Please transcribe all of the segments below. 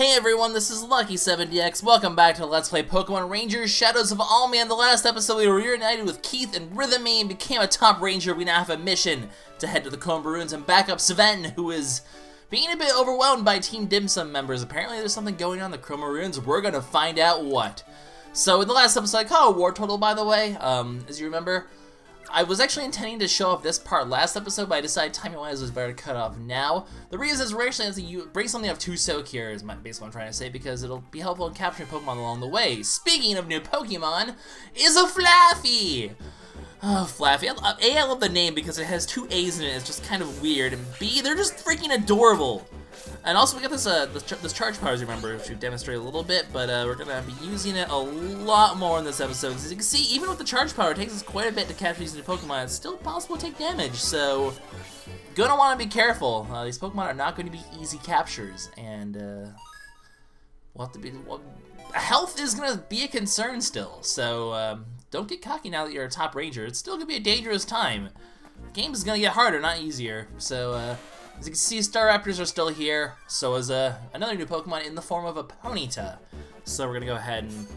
Hey everyone, this is LuckySevenDX. Welcome back to Let's Play Pokemon Rangers Shadows of Almia. In the last episode, we were reunited with Keith and Rhythmy and became a top ranger. We now have a mission to head to the Chroma Ruins and back up Sven, who is being a bit overwhelmed by Team Dim Sum members. Apparently there's something going on in the Chroma Ruins. We're gonna find out what. So in the last episode, I caught a war total, by the way, as you remember. I was actually intending to show off this part last episode, but I decided timing-wise it was better to cut off now. The reason is we're actually going to bring something of 2 soak here, is basically what I'm trying to say, because it'll be helpful in capturing Pokemon along the way. Speaking of new Pokemon, is a Flaaffy! Oh, Flaaffy. A, I love the name because it has 2 A's in it, it's just kind of weird, and B, they're just freaking adorable! And also we got this charge power, as you remember, which we demonstrated a little bit, but we're gonna be using it a lot more in this episode. As you can see, even with the charge power, it takes us quite a bit to capture these new Pokemon. It's still possible to take damage, so gonna want to be careful. These Pokemon are not going to be easy captures, and we'll have to be. Well, health is gonna be a concern still, so don't get cocky now that you're a top ranger. It's still gonna be a dangerous time. The game is gonna get harder, not easier. So. As you can see, Staraptors are still here, so is another new Pokemon in the form of a Ponyta. So we're gonna go ahead and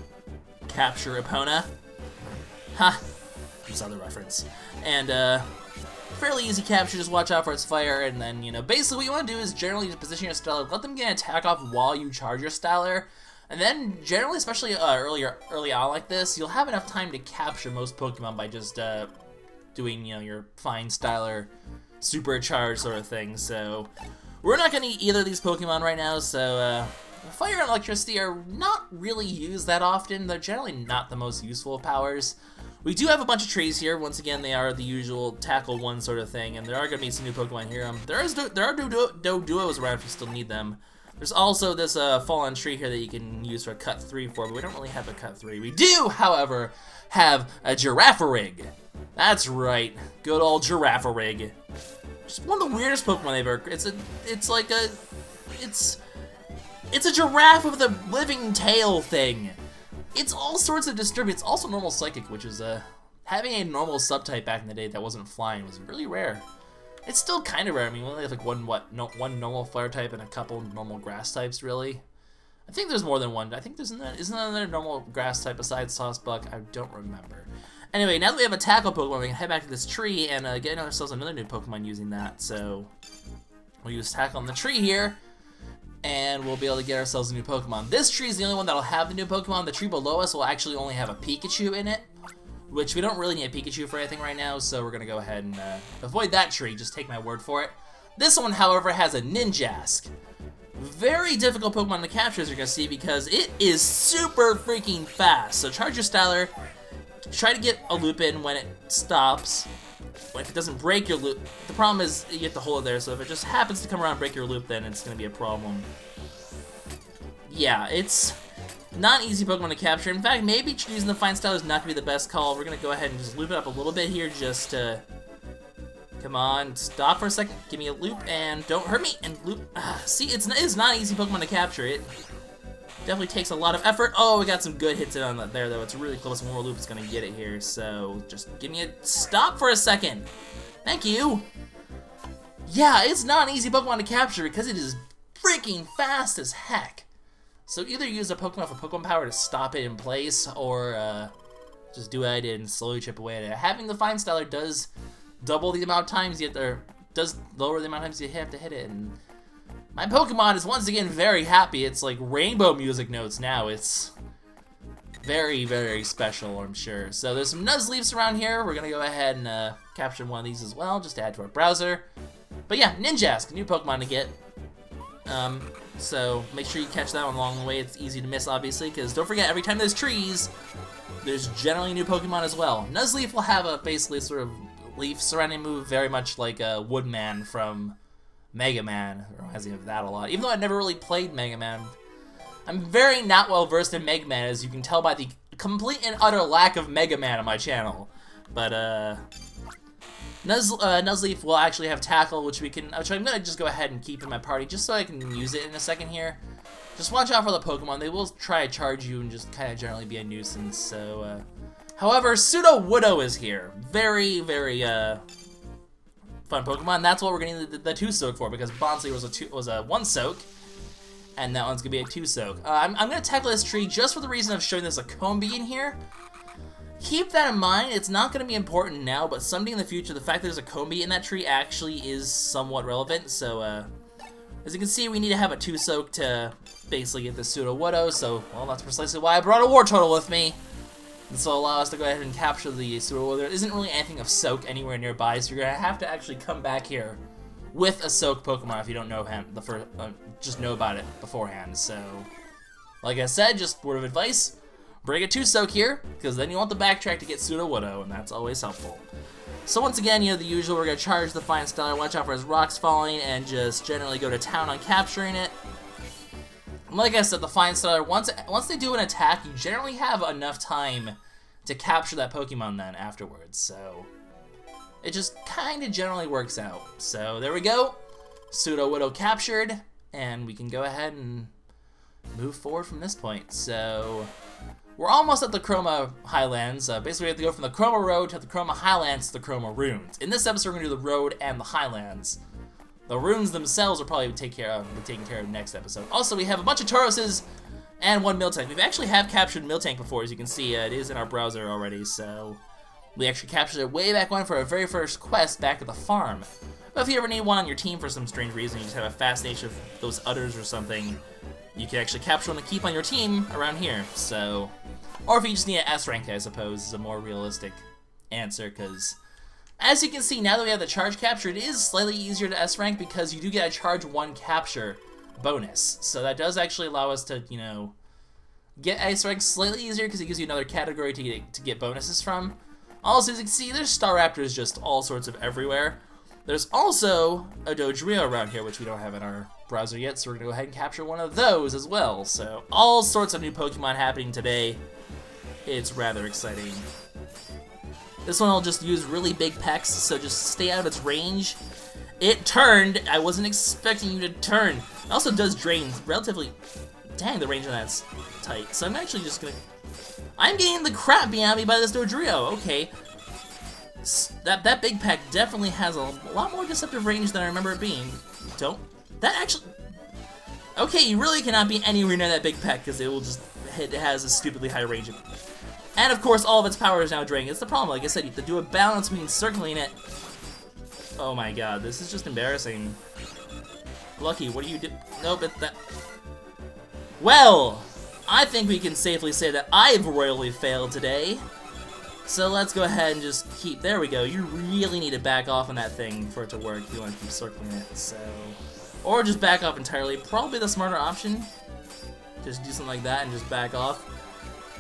capture Epona. Ha! You saw the reference. And fairly easy capture, just watch out for its fire, and then, you know, basically what you want to do is generally just position your Styler, let them get an attack off while you charge your Styler, and then generally, especially early on like this, you'll have enough time to capture most Pokemon by just doing, you know, your fine Styler supercharged sort of thing. So we're not gonna eat either of these Pokemon right now, so fire and electricity are not really used that often. They're generally not the most useful powers. We do have a bunch of trees here. Once again, they are the usual tackle one sort of thing, and there are gonna be some new Pokemon here. There are Doduos around if you still need them. There's also this fallen tree here that you can use for cut 3 for, but we don't really have a cut 3. We do, however, have a Girafarig. That's right, good old Girafarig. Just one of the weirdest Pokemon they've ever. It's a giraffe with a living tail thing. It's all sorts of disturbing. It's also normal psychic, which is having a normal subtype back in the day that wasn't flying was really rare. It's still kind of rare. I mean, we only have like one normal fire type and a couple normal grass types, really. I think there's more than one. I think isn't there another normal grass type besides Tossbuck? I don't remember. Anyway, now that we have a tackle Pokemon, we can head back to this tree and get ourselves another new Pokemon using that. So we'll use tackle on the tree here, and we'll be able to get ourselves a new Pokemon. This tree is the only one that'll have the new Pokemon. The tree below us will actually only have a Pikachu in it, which we don't really need a Pikachu for anything right now, so we're going to go ahead and avoid that tree. Just take my word for it. This one, however, has a Ninjask. Very difficult Pokemon to capture, as you're going to see, because it is super freaking fast. So charge your Styler. Try to get a loop in when it stops. If it doesn't break your loop, the problem is you have to hold it there, so if it just happens to come around and break your loop, then it's going to be a problem. Yeah, it's not an easy Pokemon to capture. In fact, maybe using the Fine Style is not going to be the best call. We're going to go ahead and just loop it up a little bit here just to... Come on, stop for a second, give me a loop, and don't hurt me, and loop. See, it's not an easy Pokemon to capture. It definitely takes a lot of effort. Oh, we got some good hits in on that there, though. It's really close. One more loop is going to get it here, so just give me a stop for a second. Thank you. Yeah, it's not an easy Pokemon to capture because it is freaking fast as heck. So either use a Pokemon with Pokemon power to stop it in place, or just do what I did and slowly chip away at it. Having the Fine Styler does double the amount of times you have to, does lower the amount of times you have to hit it, and my Pokemon is once again very happy. It's like rainbow music notes now. It's very, very special, I'm sure. So there's some Nuzleafs around here. We're gonna go ahead and capture one of these as well, just to add to our browser. But yeah, Ninjask, new Pokemon to get. So make sure you catch that one along the way. It's easy to miss, obviously, because don't forget, every time there's trees, there's generally a new Pokemon as well. Nuzleaf will have a basically sort of leaf surrounding move, very much like a Woodman from Mega Man. It reminds me of that a lot. Even though I've never really played Mega Man, I'm very not well versed in Mega Man, as you can tell by the complete and utter lack of Mega Man on my channel. But Nuzleaf will actually have Tackle, which I'm gonna just go ahead and keep in my party just so I can use it in a second here. Just watch out for the Pokemon. They will try to charge you and just kind of generally be a nuisance. So, however, Sudowoodo is here. Very, very fun Pokemon. That's what we're getting the 2 soak for, because Bonsley was a 1 soak. And that one's gonna be a 2-soak. I'm gonna tackle this tree just for the reason of showing there's a Combee in here. Keep that in mind, it's not gonna be important now, but someday in the future, the fact that there's a Combee in that tree actually is somewhat relevant, so, as you can see, we need to have a 2-soak to basically get the Sudowoodo, so, well, that's precisely why I brought a Wartortle with me. This will allow us to go ahead and capture the Sudowoodo. There isn't really anything of Soak anywhere nearby, so you're gonna have to actually come back here with a Soak Pokemon if you don't know him, just know about it beforehand, so, like I said, just word of advice, bring a 2-soak here, because then you want the backtrack to get Sudowoodo, and that's always helpful. So once again, you know, the usual, we're going to charge the Fine Stellar, watch out for his rocks falling, and just generally go to town on capturing it. Like I said, the Fine Stellar, once they do an attack, you generally have enough time to capture that Pokemon then afterwards, so it just kind of generally works out. So there we go, Sudowoodo captured, and we can go ahead and move forward from this point. So we're almost at the Chroma Highlands. Basically, we have to go from the Chroma Road to the Chroma Highlands to the Chroma Runes. In this episode, we're going to do the Road and the Highlands. The Runes themselves will probably be taken care of next episode. Also, we have a bunch of Tauroses and 1 Miltank. We've actually captured Miltank before, as you can see. It is in our browser already, so we actually captured it way back when for our very first quest back at the farm. But if you ever need one on your team for some strange reason, you just have a fascination with those udders or something, you can actually capture one to keep on your team around here, so... Or if you just need an S rank, I suppose, is a more realistic answer, because as you can see, now that we have the charge capture, it is slightly easier to S rank because you do get a charge 1 capture bonus. So that does actually allow us to, you know, get S rank slightly easier because it gives you another category to get bonuses from. Also, as you can see, there's Staraptors just all sorts of everywhere. There's also a Dodrio around here, which we don't have in our browser yet, so we're going to go ahead and capture one of those as well. So, all sorts of new Pokemon happening today. It's rather exciting. This one will just use really big pecks, so just stay out of its range. It turned! I wasn't expecting you to turn. It also does drain relatively... Dang, the range on that's tight. So I'm actually just going to... I'm getting the crap beat out of me by this Dodrio. Okay. That big pack definitely has a lot more deceptive range than I remember it being. That actually... Okay, you really cannot be anywhere near that big pack because it will just... It has a stupidly high range. And of course, all of its power is now draining. It's the problem. Like I said, you have to do a balance between circling it. Oh my god, this is just embarrassing. Lucky, what do you do? Nope, that... Well, I think we can safely say that I've royally failed today. So let's go ahead and just keep... There we go. You really need to back off on that thing for it to work if you want to keep circling it. So... Or just back off entirely. Probably the smarter option. Just do something like that and just back off.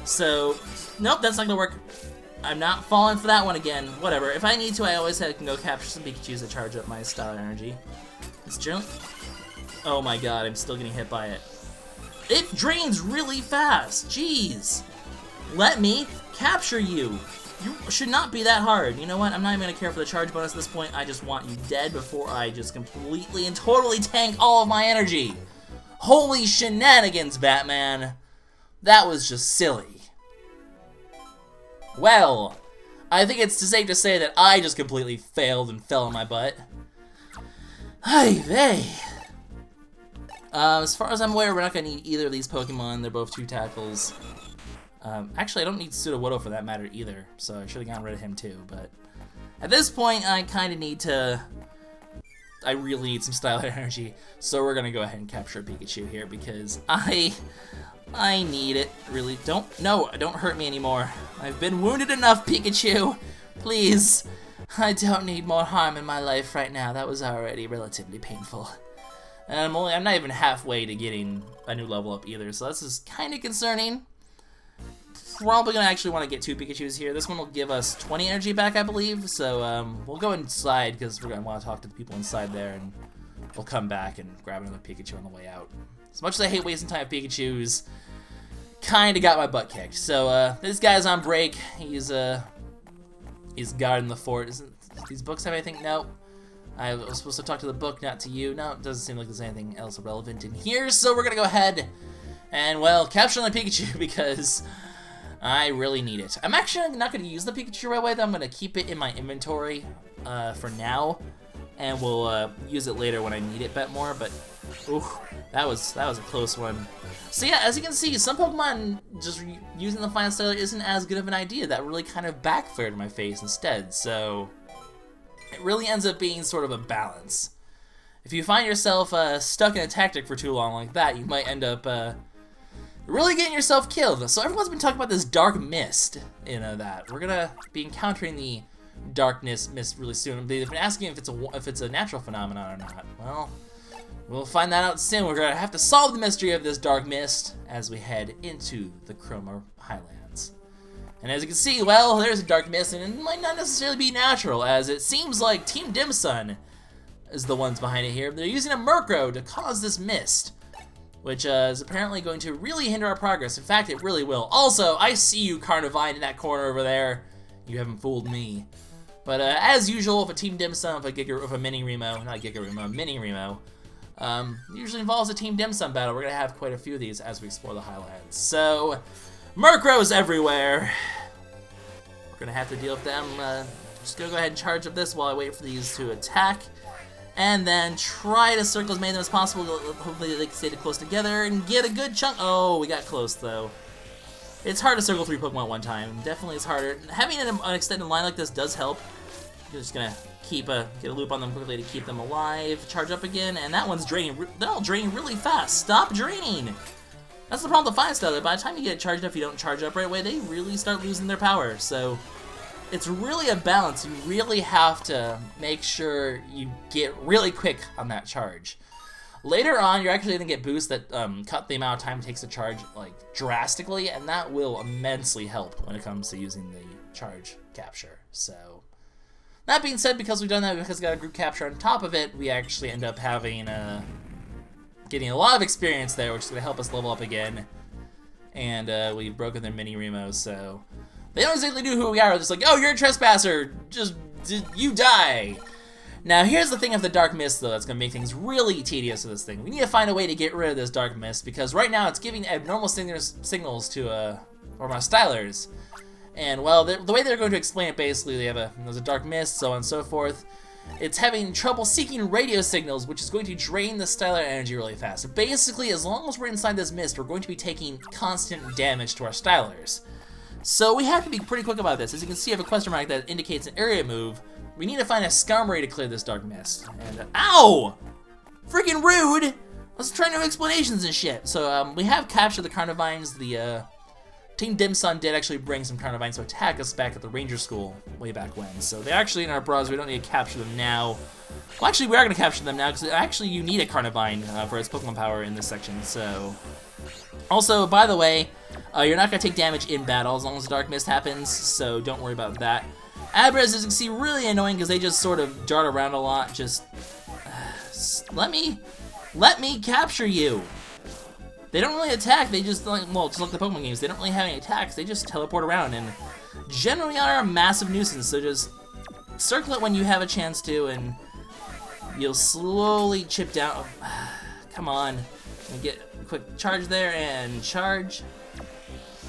So... Nope, that's not gonna work. I'm not falling for that one again. Whatever. If I need to, I always can go capture some Pikachus to charge up my style energy. It's generally... Oh my god, I'm still getting hit by it. It drains really fast. Jeez. Let me capture you. You should not be that hard. You know what? I'm not even going to care for the charge bonus at this point. I just want you dead before I just completely and totally tank all of my energy. Holy shenanigans, Batman. That was just silly. Well, I think it's safe to say that I just completely failed and fell on my butt. Hey, vey. As far as I'm aware, we're not going to need either of these Pokemon. They're both 2 tackles. Actually, I don't need Sudowoodo for that matter either, so I should have gotten rid of him too, but at this point, I kind of need to... I really need some style energy, so we're going to go ahead and capture a Pikachu here because I need it, really. Don't hurt me anymore. I've been wounded enough, Pikachu. Please, I don't need more harm in my life right now. That was already relatively painful. And I'm not even halfway to getting a new level up either, so this is kind of concerning. Probably gonna actually want to get 2 Pikachus here. This one will give us 20 energy back, I believe. So we'll go inside because we're gonna want to talk to the people inside there, and we'll come back and grab another Pikachu on the way out. As much as I hate wasting time with Pikachus, kind of got my butt kicked. So this guy's on break. He's guarding the fort. These books have anything? No. I was supposed to talk to the book, not to you. No, it doesn't seem like there's anything else relevant in here, so we're gonna go ahead and, well, capture another Pikachu because I really need it. I'm actually not gonna use the Pikachu right away, though. I'm gonna keep it in my inventory for now. and we'll use it later when I need it a bit more, but ooh, that was a close one. So yeah, as you can see, some Pokemon just using the Fine Styler isn't as good of an idea. That really kind of backfired in my face instead, so it really ends up being sort of a balance. If you find yourself stuck in a tactic for too long like that, you might end up really getting yourself killed. So everyone's been talking about this dark mist, that we're gonna be encountering the darkness mist really soon. They've been asking if it's a natural phenomenon or not. Well, we'll find that out soon. We're gonna have to solve the mystery of this dark mist as we head into the Chroma Highlands. And as you can see, well, there's a dark mist, and it might not necessarily be natural, as it seems like Team Dimsun is the ones behind it here. They're using a Murkrow to cause this mist, which is apparently going to really hinder our progress. In fact, it really will. Also, I see you, Carnivine, in that corner over there. You haven't fooled me. But as usual, if a Team Dimsun, if a Mini Remo, not Giga Remo, Mini Remo, usually involves a Team Dimsun battle. We're going to have quite a few of these as we explore the Highlands. So, Murkrow's everywhere. We're going to have to deal with them. Just going to go ahead and charge up this while I wait for these to attack. And then try to circle as many of them as possible. Hopefully they can stay close together and get a good chunk. Oh, we got close though. It's hard to circle 3 Pokemon at one time. Definitely is harder. Having an extended line like this does help. You're just gonna get a loop on them quickly to keep them alive. Charge up again, and that one's draining. They're all draining really fast. Stop draining. That's the problem with the Fine Styler. By the time you get it charged up, if you don't charge up right away, they really start losing their power. So it's really a balance. You really have to make sure you get really quick on that charge. Later on, you're actually going to get boosts that cut the amount of time it takes to charge like drastically, and that will immensely help when it comes to using the charge capture. So that being said, because we've done that, because we got a group capture on top of it, we actually end up having getting a lot of experience there, which is going to help us level up again. And we've broken their mini Remos, so they don't exactly know who we are. They're just like, oh, you're a trespasser. Just you die. Now, here's the thing of the dark mist, though, that's going to make things really tedious with this thing. We need to find a way to get rid of this dark mist, because right now it's giving abnormal signals to or my Stylers. And, well, the way they're going to explain it, basically, there's a dark mist, so on and so forth. It's having trouble seeking radio signals, which is going to drain the Styler energy really fast. So basically, as long as we're inside this mist, we're going to be taking constant damage to our Stylers. So we have to be pretty quick about this. As you can see, I have a question mark that indicates an area move. We need to find a Skarmory to clear this dark mist. And, ow! Freaking rude! Let's try new explanations and shit. So, we have captured the Carnivines. The, Team Dimsun did actually bring some Carnivines to attack us back at the Ranger School way back when. So, they're actually in our browser. We don't need to capture them now. Well, actually, we are going to capture them now, because actually you need a Carnivine for its Pokemon power in this section, so. Also, by the way, you're not going to take damage in battle as long as the Dark Mist happens, so don't worry about that. Abras, as you can see, really annoying because they just sort of dart around a lot. Just let me capture you. They don't really attack. They just just like the Pokemon games. They don't really have any attacks. They just teleport around and generally are a massive nuisance. So just circle it when you have a chance to, and you'll slowly chip down. Come on, and get a quick charge there and charge.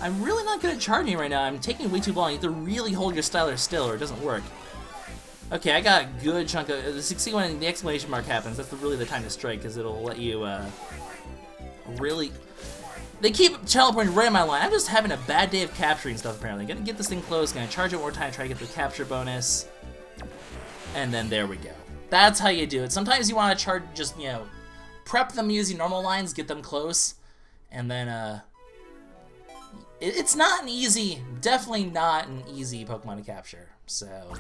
I'm really not good at charging right now. I'm taking way too long. You have to really hold your Styler still or it doesn't work. Okay, I got a good chunk of... See, when the exclamation mark happens, that's really the time to strike, because it'll let you, really... They keep teleporting right in my line. I'm just having a bad day of capturing stuff, apparently. Gonna get this thing close, gonna charge it one more time, try to get the capture bonus. And then there we go. That's how you do it. Sometimes you want to charge, just, prep them using normal lines, get them close, and then, it's not an easy, definitely not an easy Pokemon to capture, so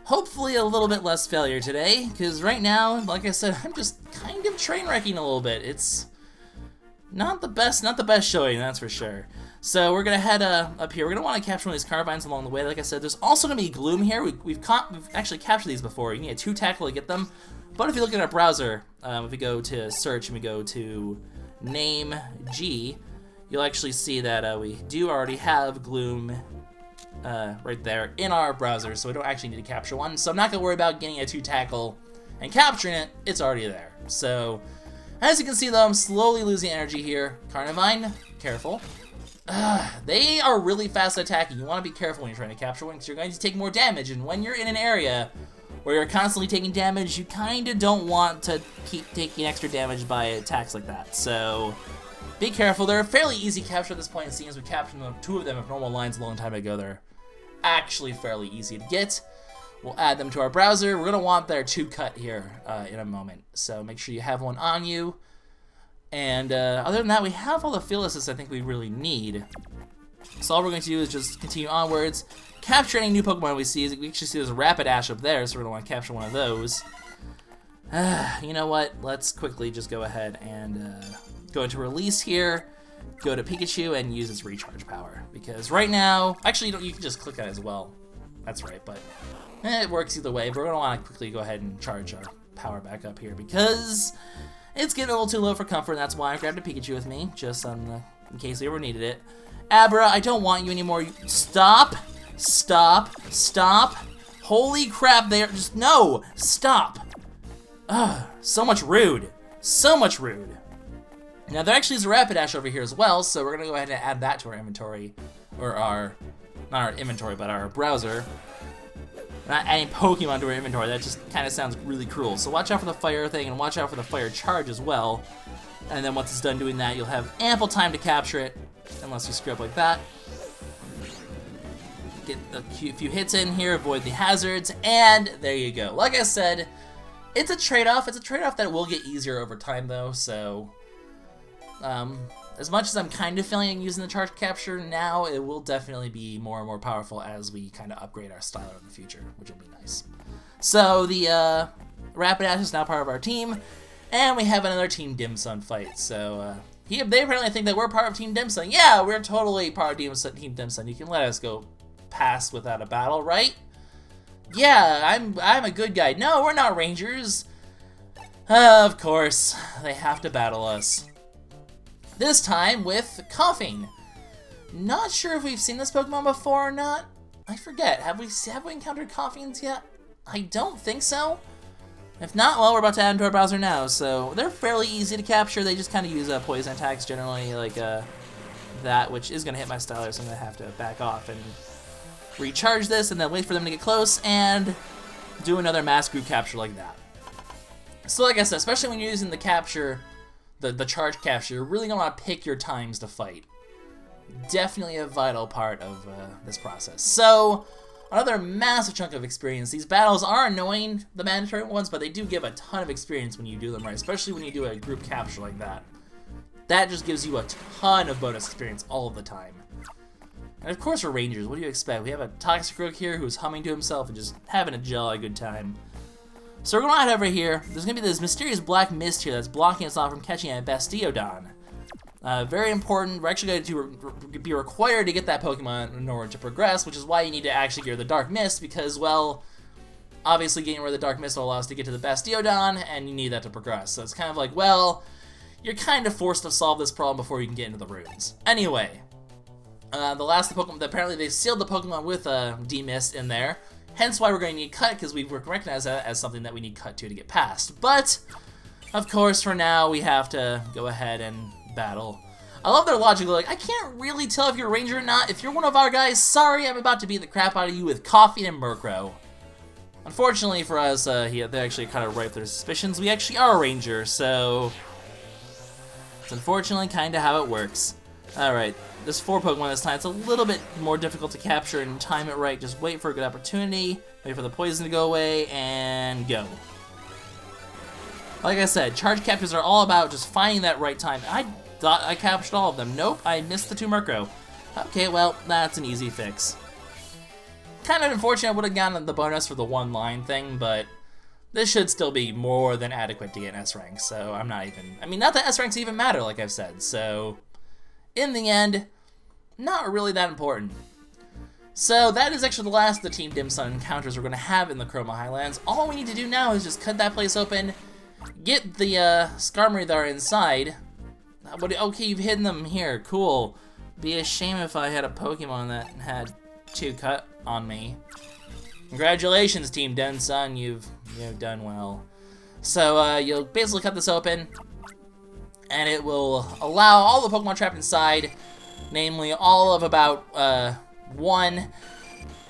hopefully a little bit less failure today, because right now, like I said, I'm just kind of train wrecking a little bit. It's not the best showing, that's for sure. So we're gonna head up here. We're gonna want to capture one of these Carnivines along the way. Like I said, there's also gonna be Gloom here. We've actually captured these before. You need a 2-tackle to get them, but if you look at our browser, if we go to search and we go to name G, you'll actually see that we do already have Gloom right there in our browser, so we don't actually need to capture one. So I'm not going to worry about getting a 2-tackle and capturing it. It's already there. So as you can see, though, I'm slowly losing energy here. Carnivine, careful. They are really fast attacking. You want to be careful when you're trying to capture one, because you're going to take more damage, and when you're in an area where you're constantly taking damage, you kind of don't want to keep taking extra damage by attacks like that. So be careful. They're a fairly easy capture at this point, seeing as we captured two of them of normal lines a long time ago. They're actually fairly easy to get. We'll add them to our browser. We're going to want their 2 cut here in a moment. So make sure you have one on you. And other than that, we have all the field assists I think we really need. So all we're going to do is just continue onwards, capture any new Pokemon we see. We actually see there's a Rapidash up there, so we're going to want to capture one of those. You know what? Let's quickly just go ahead and go into release here, go to Pikachu, and use its recharge power. Because right now, actually you can just click on it as well. That's right, but it works either way. But we're going to want to quickly go ahead and charge our power back up here because it's getting a little too low for comfort, and that's why I grabbed a Pikachu with me, just in case we ever needed it. Abra, I don't want you anymore. Stop! Stop! Stop! Holy crap, they are just... No! Stop! Ugh, so much rude. So much rude. Now, there actually is a Rapidash over here as well, so we're going to go ahead and add that to our inventory. Or our... Not our inventory, but our browser. Not adding Pokemon to our inventory, that just kind of sounds really cruel. So watch out for the fire thing, and watch out for the fire charge as well. And then once it's done doing that, you'll have ample time to capture it, unless you screw up like that. Get a few hits in here, avoid the hazards, and there you go. Like I said, it's a trade-off. It's a trade-off that will get easier over time, though, so... as much as I'm kind of feeling like using the charge capture now, it will definitely be more and more powerful as we kind of upgrade our styler in the future, which will be nice. So the Rapidash is now part of our team, and we have another Team Dim Sum fight. So they apparently think that we're part of Team Dim Sum. Yeah, we're totally part of Team Dim Sum. You can let us go past without a battle, right? Yeah, I'm a good guy. No, we're not Rangers. Of course, they have to battle us. This time with Koffing. Not sure if we've seen this Pokemon before or not. I forget. Have we encountered Koffings yet? I don't think so. If not, well, we're about to add them to our browser now. So they're fairly easy to capture. They just kind of use poison attacks generally, like that, which is going to hit my styler, so I'm going to have to back off and recharge this, and then wait for them to get close and do another mass group capture like that. So like I said, especially when you're using the capture. The charge capture, you're really going to want to pick your times to fight. Definitely a vital part of this process. So, another massive chunk of experience. These battles are annoying, the mandatory ones, but they do give a ton of experience when you do them right, especially when you do a group capture like that. That just gives you a ton of bonus experience all of the time. And of course we're Rangers, what do you expect? We have a Toxicroak here who's humming to himself and just having a jolly good time. So we're going to head over here. There's going to be this mysterious black mist here that's blocking us off from catching a Bastiodon. Very important. We're actually going to be required to get that Pokemon in order to progress, which is why you need to actually gear the Dark Mist, because, well, obviously getting rid of the Dark Mist will allow us to get to the Bastiodon, and you need that to progress. So it's kind of like, well, you're kind of forced to solve this problem before you can get into the ruins. Anyway, the last Pokemon, apparently they sealed the Pokemon with a D-Mist in there. Hence why we're going to need Cut, because we've recognized that as something that we need Cut to get past. But, of course, for now, we have to go ahead and battle. I love their logic. They're like, I can't really tell if you're a Ranger or not. If you're one of our guys, sorry, I'm about to beat the crap out of you with Koffing and Murkrow. Unfortunately for us, they actually kind of right their suspicions. We actually are a Ranger, so it's unfortunately kind of how it works. Alright, this 4 Pokemon this time, it's a little bit more difficult to capture and time it right. Just wait for a good opportunity, wait for the poison to go away, and go. Like I said, charge captures are all about just finding that right time. I thought I captured all of them. Nope, I missed the 2 Murkrow. Okay, well, that's an easy fix. Kind of unfortunate I would have gotten the bonus for the 1 line thing, but this should still be more than adequate to get an S rank, so I'm not even... I mean, not that S ranks even matter, like I've said, so... In the end, not really that important. So that is actually the last of the Team Dim Sum encounters we're going to have in the Chroma Highlands. All we need to do now is just cut that place open, get the Skarmory that are inside. Okay, you've hidden them here, cool. Be a shame if I had a Pokemon that had 2 cut on me. Congratulations, Team Dim Sum, you've done well. So you'll basically cut this open, and it will allow all the Pokemon trapped inside, namely all of about 1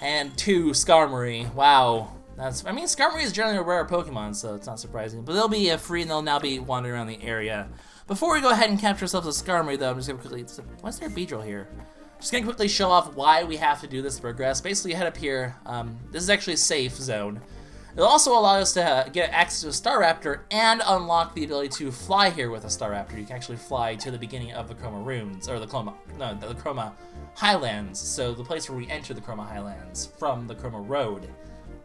and 2 Skarmory. Wow, I mean, Skarmory is generally a rare Pokemon, so it's not surprising. But they'll be free, and they'll now be wandering around the area. Before we go ahead and capture ourselves a Skarmory, though, I'm just gonna quickly... Why's there a Beedrill here? Just gonna quickly show off why we have to do this to progress. Basically, head up here. This is actually a safe zone. It'll also allow us to get access to a Staraptor and unlock the ability to fly here with a Staraptor. You can actually fly to the beginning of the Chroma Runes, or the Chroma Highlands. So the place where we enter the Chroma Highlands from the Chroma Road,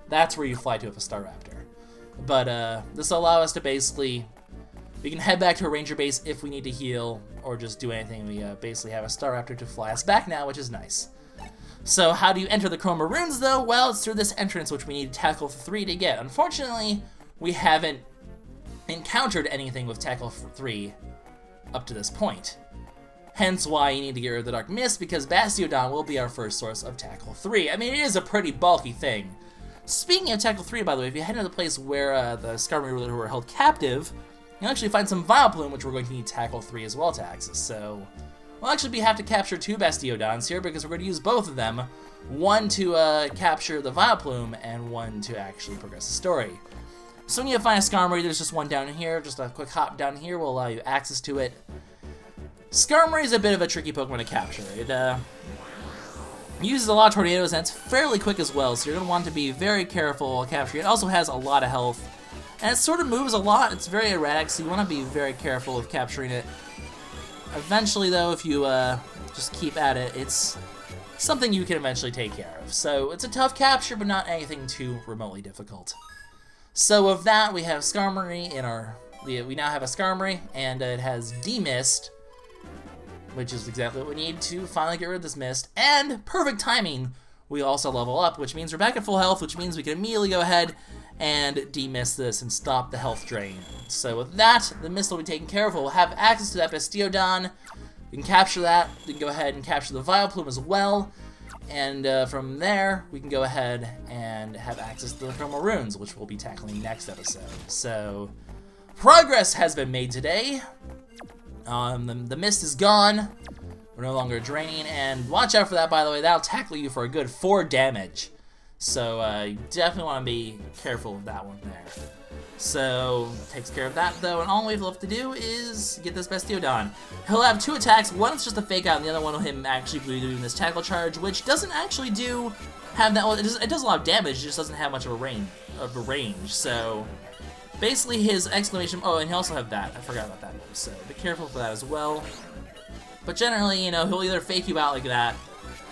that's where you fly to with a Staraptor. But this will allow us to basically, we can head back to a Ranger base if we need to heal, or just do anything. We basically have a Staraptor to fly us back now, which is nice. So how do you enter the Chroma Runes, though? Well, it's through this entrance, which we need Tackle 3 to get. Unfortunately, we haven't encountered anything with Tackle 3 up to this point. Hence why you need to get rid of the Dark Mist, because Bastiodon will be our first source of Tackle 3. I mean, it is a pretty bulky thing. Speaking of Tackle 3, by the way, if you head into the place where the Skarmory were held captive, you'll actually find some Vileplume, which we're going to need Tackle 3 as well to access, so... We'll actually have to capture 2 Bastiodons here, because we're going to use both of them. One to capture the Vileplume, and one to actually progress the story. So when you find a Skarmory, there's just one down here. Just a quick hop down here will allow you access to it. Skarmory is a bit of a tricky Pokemon to capture. It uses a lot of tornadoes, and it's fairly quick as well, so you're going to want to be very careful while capturing it. It also has a lot of health, and it sort of moves a lot. It's very erratic, so you want to be very careful of capturing it. Eventually, though, if you just keep at it, it's something you can eventually take care of. So it's a tough capture, but not anything too remotely difficult. So of that, we have Skarmory in our... We now have a Skarmory, and it has D-Mist, which is exactly what we need to finally get rid of this mist. And perfect timing, we also level up, which means we're back at full health, which means we can immediately go ahead and demist this and stop the health drain. So with that, the mist will be taken care of. We'll have access to that Bastiodon. We can capture that. We can go ahead and capture the Vileplume as well. And from there, we can go ahead and have access to the Chroma Runes, which we'll be tackling next episode. So, progress has been made today. The mist is gone. We're no longer draining. And watch out for that, by the way. That'll tackle you for a good 4 damage. So you definitely want to be careful with that one there. So, takes care of that though, and all we have left to do is get this Bastiodon. He'll have 2 attacks, one is just a fake out, and the other one will him actually be doing this tackle charge, which doesn't actually have that, it does a lot of damage, it just doesn't have much of a range, so basically his exclamation, oh, and he also have that, I forgot about that move, so be careful for that as well. But generally, you know, he'll either fake you out like that,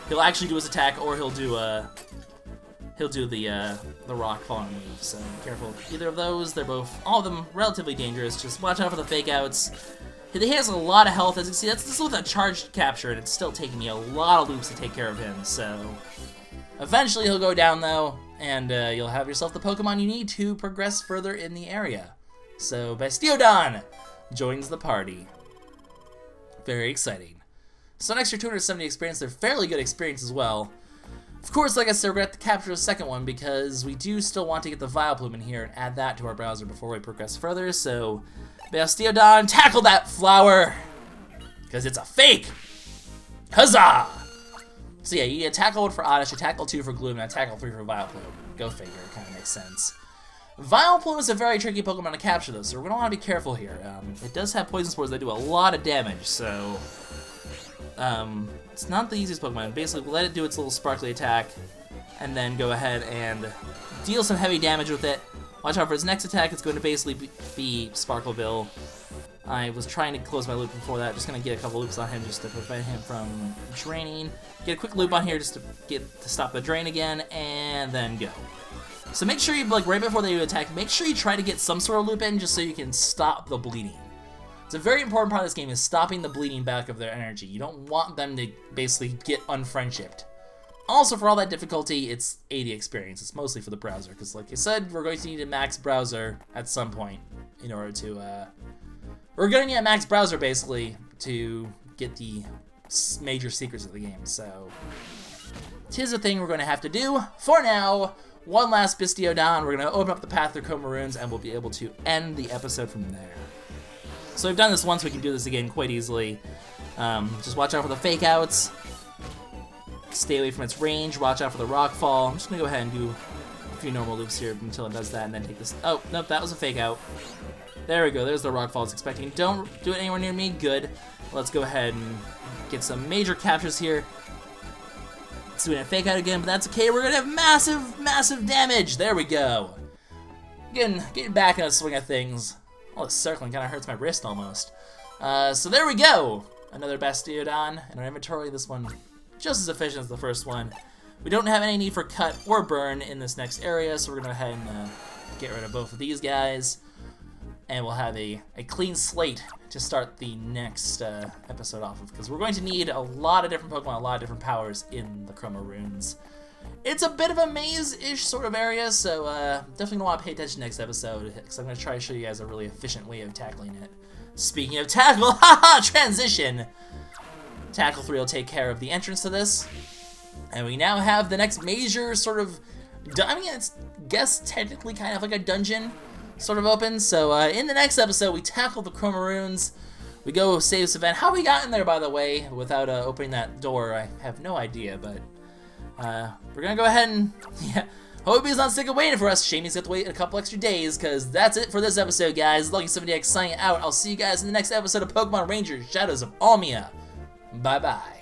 he'll actually do his attack, or he'll do the rock falling move, so be careful with either of those. They're all of them relatively dangerous. Just watch out for the fake outs. He has a lot of health, as you can see. This is with a charged capture, and it's still taking me a lot of loops to take care of him, so eventually he'll go down though, and you'll have yourself the Pokemon you need to progress further in the area. So Bastiodon joins the party. Very exciting. So an extra 270 experience. They're fairly good experience as well. Of course, like I said, we're going to have to capture the second one because we do still want to get the Vileplume in here and add that to our browser before we progress further. So, Bastiodon, tackle that flower! Because it's a fake! Huzzah! So yeah, you need a tackle 1 for Oddish, a tackle 2 for Gloom, and a tackle 3 for Vileplume. Go figure, it kind of makes sense. Vileplume is a very tricky Pokemon to capture though, so we're going to want to be careful here. It does have Poison Spores that do a lot of damage, so... it's not the easiest Pokemon. Basically, let it do its little sparkly attack, and then go ahead and deal some heavy damage with it. Watch out for its next attack. It's going to basically be Sparklebill. I was trying to close my loop before that. Just going to get a couple loops on him just to prevent him from draining. Get a quick loop on here just to stop the drain again, and then go. So make sure you, like, right before they do attack, make sure you try to get some sort of loop in just so you can stop the bleeding. It's a very important part of this game is stopping the bleeding back of their energy. You don't want them to basically get unfriendshipped. Also, for all that difficulty, it's 80 experience. It's mostly for the browser, because like I said, we're going to need a max browser at some point in order to, we're going to need a max browser, basically, to get the major secrets of the game, so... Tis a thing we're going to have to do. For now, one last Bastiodon. We're going to open up the path through Chroma Runes, and we'll be able to end the episode from there. So we've done this once, we can do this again quite easily. Just watch out for the fake outs. Stay away from its range, watch out for the rock fall. I'm just gonna go ahead and do a few normal loops here until it does that, and then take this. Oh, nope, that was a fake out. There we go. There's the rock fall I was expecting. Don't do it anywhere near me. Good. Let's go ahead and get some major captures here. It's doing a fake out again, but that's okay. We're gonna have massive, massive damage. There we go. Getting back in the swing of things. Oh, this circling kind of hurts my wrist almost. So there we go. Another Bastiodon in our inventory. This one just as efficient as the first one. We don't have any need for cut or burn in this next area, so we're gonna go ahead and get rid of both of these guys. And we'll have a clean slate to start the next episode off of, because we're going to need a lot of different Pokemon, a lot of different powers in the Chroma Runes. It's a bit of a maze-ish sort of area, so definitely gonna want to pay attention next episode, because I'm going to try to show you guys a really efficient way of tackling it. Speaking of tackle, haha, transition! Tackle 3 will take care of the entrance to this, and we now have the next major sort of, I mean, it's, guess, technically kind of like a dungeon sort of open. So in the next episode, we tackle the Chroma Runes. We go save Sven. How we got in there, by the way, without opening that door, I have no idea, but we're gonna go ahead and, yeah, hope he's not sick of waiting for us. Shame he's got to wait a couple extra days, because that's it for this episode, guys. LuckySevenDX signing out. I'll see you guys in the next episode of Pokemon Rangers Shadows of Almia. Bye-bye.